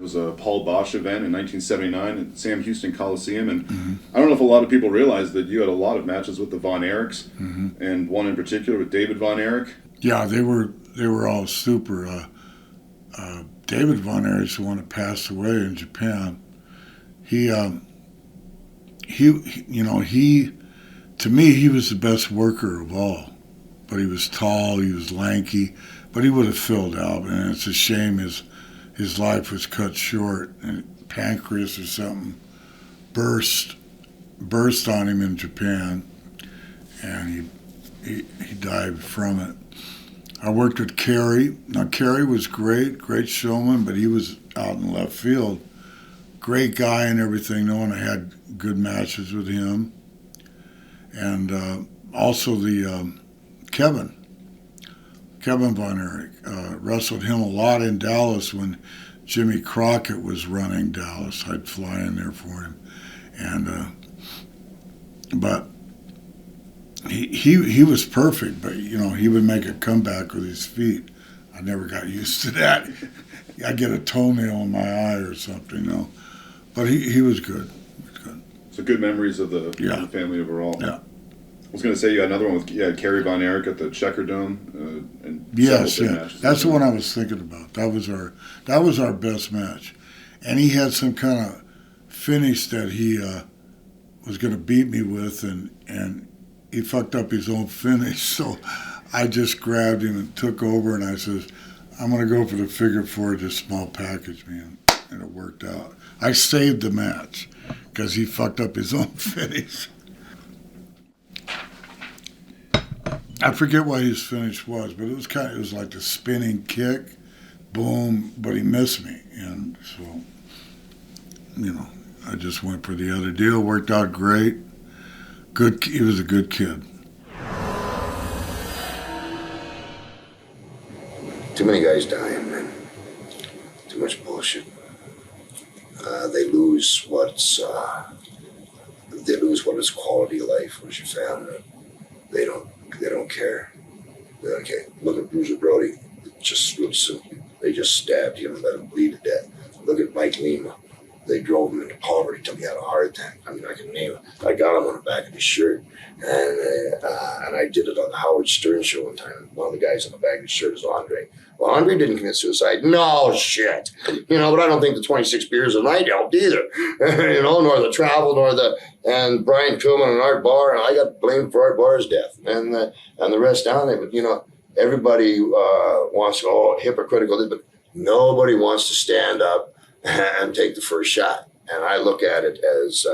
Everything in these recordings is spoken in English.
was a Paul Bosch event in 1979 at Sam Houston Coliseum, and I don't know if a lot of people realize that you had a lot of matches with the Von Erichs, and one in particular with David Von Erich. Yeah, they were all super. David Von Erich, the one that passed away in Japan, he to me, he was the best worker of all. But he was tall, he was lanky, but he would have filled out. And it's a shame his life was cut short, and pancreas or something burst on him in Japan, and he died from it. I worked with Kerry. Now, Kerry was great showman, but he was out in left field. Great guy and everything, knowing I had good matches with him. And also the Kevin Von Erich. Wrestled him a lot in Dallas when Jimmy Crockett was running Dallas. I'd fly in there for him. And but he was perfect, but he would make a comeback with his feet. I never got used to that. I get a toenail in my eye or something, But he was good. So good memories of the family overall. Yeah. I was going to say you had another one with Kerry Von Erich at the Checker Dome. Yes. That's the one I was thinking about. That was our best match, and he had some kind of finish that he was going to beat me with, and he fucked up his own finish. So I just grabbed him and took over, and I says, "I'm going to go for the figure four, just small package, man," and it worked out. I saved the match because he fucked up his own finish. I forget what his finish was, but it was like the spinning kick, boom, but he missed me. And so, I just went for the other deal. Worked out great. Good. He was a good kid. Too many guys dying, man. Too much bullshit. They lose what is quality of life, what is your family. They don't care. They don't care. Look at Bruiser Brody. Just real simply. They just stabbed him and let him bleed to death. Look at Mike Lima. They drove him into poverty till he had a heart attack. I mean, I can name it. I got him on the back of his shirt. And I did it on the Howard Stern show one time. One of the guys on the back of his shirt is Andre. Well, Andre didn't commit suicide. No shit. But I don't think the 26 beers a night helped either. Nor the travel, and Brian Pillman and Art Barr, and I got blamed for Art Barr's death and the rest down there. But everybody wants to hypocritical, but nobody wants to stand up and take the first shot. And I look at it as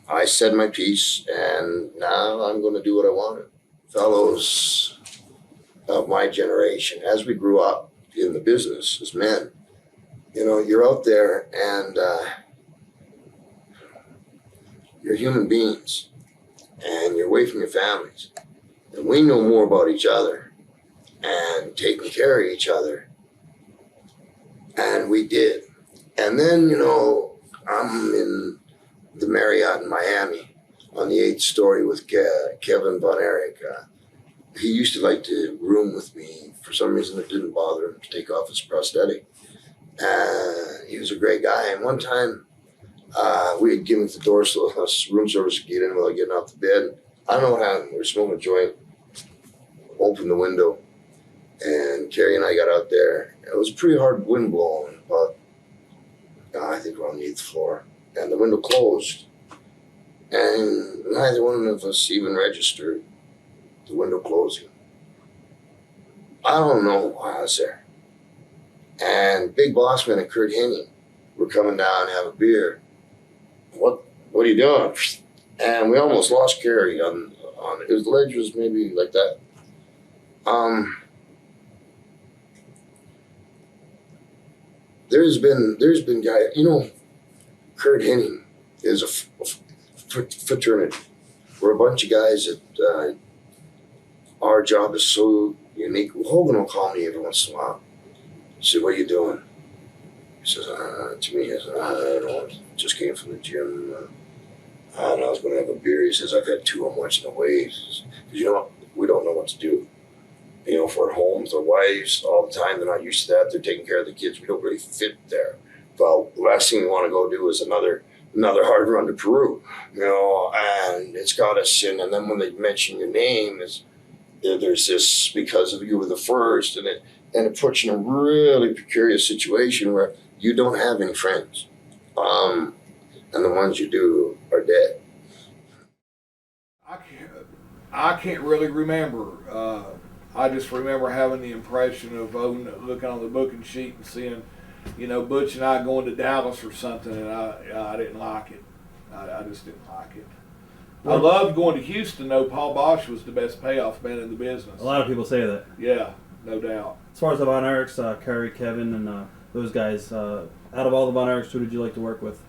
I said my piece, and now I'm going to do what I wanted. Fellows of my generation, as we grew up in the business as men, you're out there and you're human beings and you're away from your families. And we know more about each other and taking care of each other. And we did. And then, I'm in the Marriott in Miami on the 8th story with Kevin Von Erich. He used to like to room with me. For some reason, it didn't bother him to take off his prosthetic. He was a great guy. And one time, we had given the door so room service could get in without getting off the bed. I don't know what happened. We were smoking a joint, opened the window, and Kerry and I got out there. It was a pretty hard wind blowing, but I think we're on the 8th floor. And the window closed. And neither one of us even registered the window closing. I don't know why I was there. And Big Boss Man and Kurt Hennig were coming down to have a beer. What are you doing? And we almost lost Kerry on his ledge was maybe like that. There's been guys, Kurt Hennig is a fraternity. We're a bunch of guys that our job is so unique. Hogan will call me every once in a while. He said, "What are you doing?" He says, to me, I said, "I don't know, just came from the gym. I was going to have a beer." He says, "I've had 2 I'm watching the waves." Because, we don't know what to do. For our homes, our wives, all the time, they're not used to that. They're taking care of the kids. We don't really fit there. well, the last thing we want to go do is another hard run to Peru, and it's got us in. And then when they mention your name, there's this because of you were the first, and it puts you in a really precarious situation where you don't have any friends, and the ones you do are dead. I can't really remember. I just remember having the impression of looking on the booking sheet and seeing, Butch and I going to Dallas or something, and I didn't like it. I just didn't like it. I loved going to Houston, though. Paul Bosch was the best payoff man in the business. A lot of people say that. Yeah, no doubt. As far as the Von Erichs, Kerry, Kevin, and those guys, out of all the Von Erichs, who did you like to work with?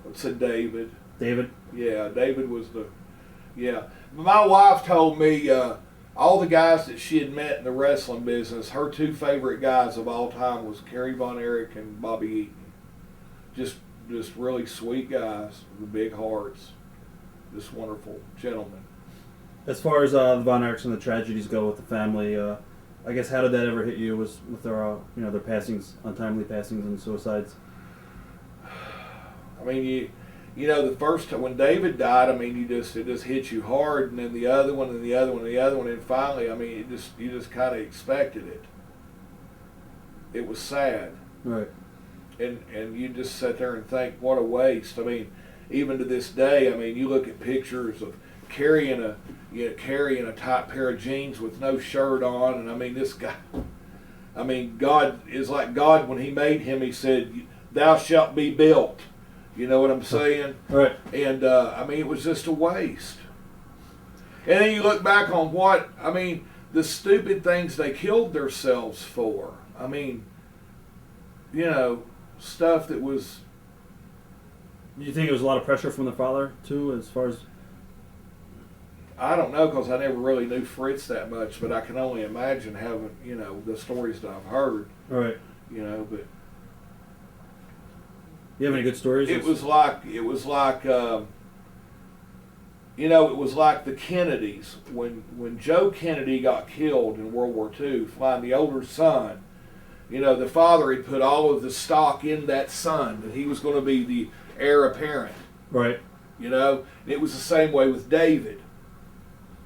I'd say David. David? Yeah, David was My wife told me all the guys that she had met in the wrestling business, her two favorite guys of all time was Kerry Von Erich and Bobby Eaton. Just really sweet guys with big hearts. Just wonderful gentlemen. As far as the Von Erichs and the tragedies go with the family, I guess how did that ever hit you? Was with their their passings, untimely passings and suicides? I mean, the first time when David died, I mean, it just hit you hard, and then the other one, and the other one, and the other one, and finally, I mean, you just kind of expected it. It was sad, right? And you just sit there and think, what a waste. I mean, even to this day, I mean, you look at pictures of Kerry in a tight pair of jeans with no shirt on, and I mean, this guy. I mean, God is like God when He made him. He said, "Thou shalt be built." You know what I'm saying? Right. And, I mean, it was just a waste. And then you look back on the stupid things they killed themselves for. I mean, stuff that was... Do you think it was a lot of pressure from the father, too, as far as... I don't know, because I never really knew Fritz that much, but I can only imagine having, the stories that I've heard. Right. But... You have any good stories? It was like the Kennedys. When Joe Kennedy got killed in World War II, flying the older son, the father had put all of the stock in that son, that he was going to be the heir apparent. Right. And it was the same way with David.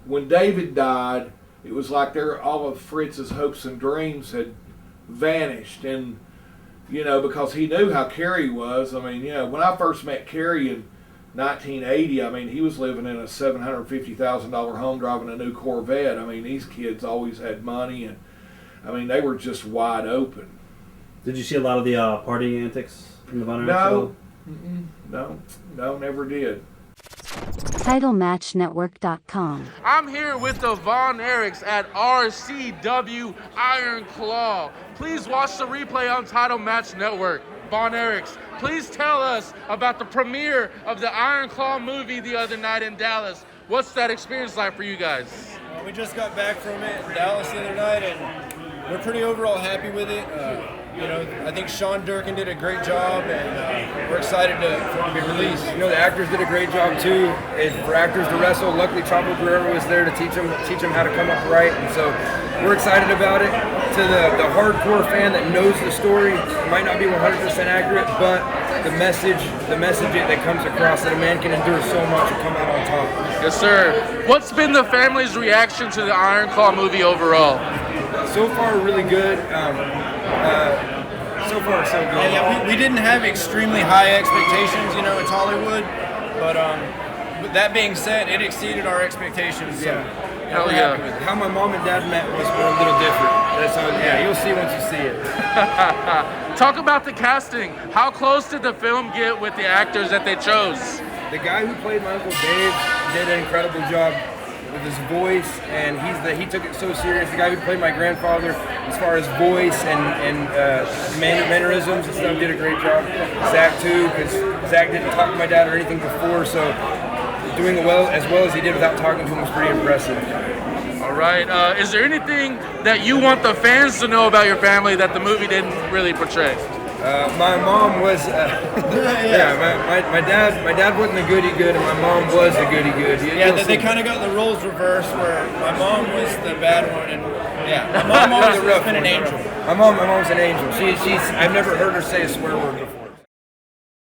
When David died, it was like all of Fritz's hopes and dreams had vanished, and because he knew how Kerry was. I mean, when I first met Kerry in 1980, I mean, he was living in a $750,000 home driving a new Corvette. I mean, these kids always had money, and I mean, they were just wide open. Did you see a lot of the partying antics in the Von Erich No, never did. TitleMatchNetwork.com. I'm here with the Von Erichs at RCW Iron Claw. Please watch the replay on Title Match Network. Von Erichs, please tell us about the premiere of the Iron Claw movie the other night in Dallas. What's that experience like for you guys? We just got back from it in Dallas the other night, and we're pretty overall happy with it. I think Sean Durkin did a great job, and we're excited for it to be released. The actors did a great job too. For actors to wrestle, luckily Chavo Guerrero was there to teach them how to come up right, and so we're excited about it. To the hardcore fan that knows the story, it might not be 100% accurate, but the message that comes across that a man can endure so much and come out on top. Yes, sir. What's been the family's reaction to the Iron Claw movie overall? So far, really good. So far, so good. Yeah, we didn't have extremely high expectations, it's Hollywood, but that being said, it exceeded our expectations. So, hell yeah. How my mom and dad met was a little different. That's how, you'll see once you see it. Talk about the casting. How close did the film get with the actors that they chose? The guy who played my Uncle Dave did an incredible job with his voice, and he took it so serious. The guy who played my grandfather, as far as voice and mannerisms and stuff, did a great job. Zach too, because Zach didn't talk to my dad or anything before, so doing as well as he did without talking to him was pretty impressive. All right. Is there anything that you want the fans to know about your family that the movie didn't really portray? My mom was, my dad wasn't the goody good, and my mom was the goody good. They kind of got the roles reversed, where my mom was the bad one, and Yeah. My mom's the rough been an one. angel. My mom's an angel. She's I've never heard her say a swear word before.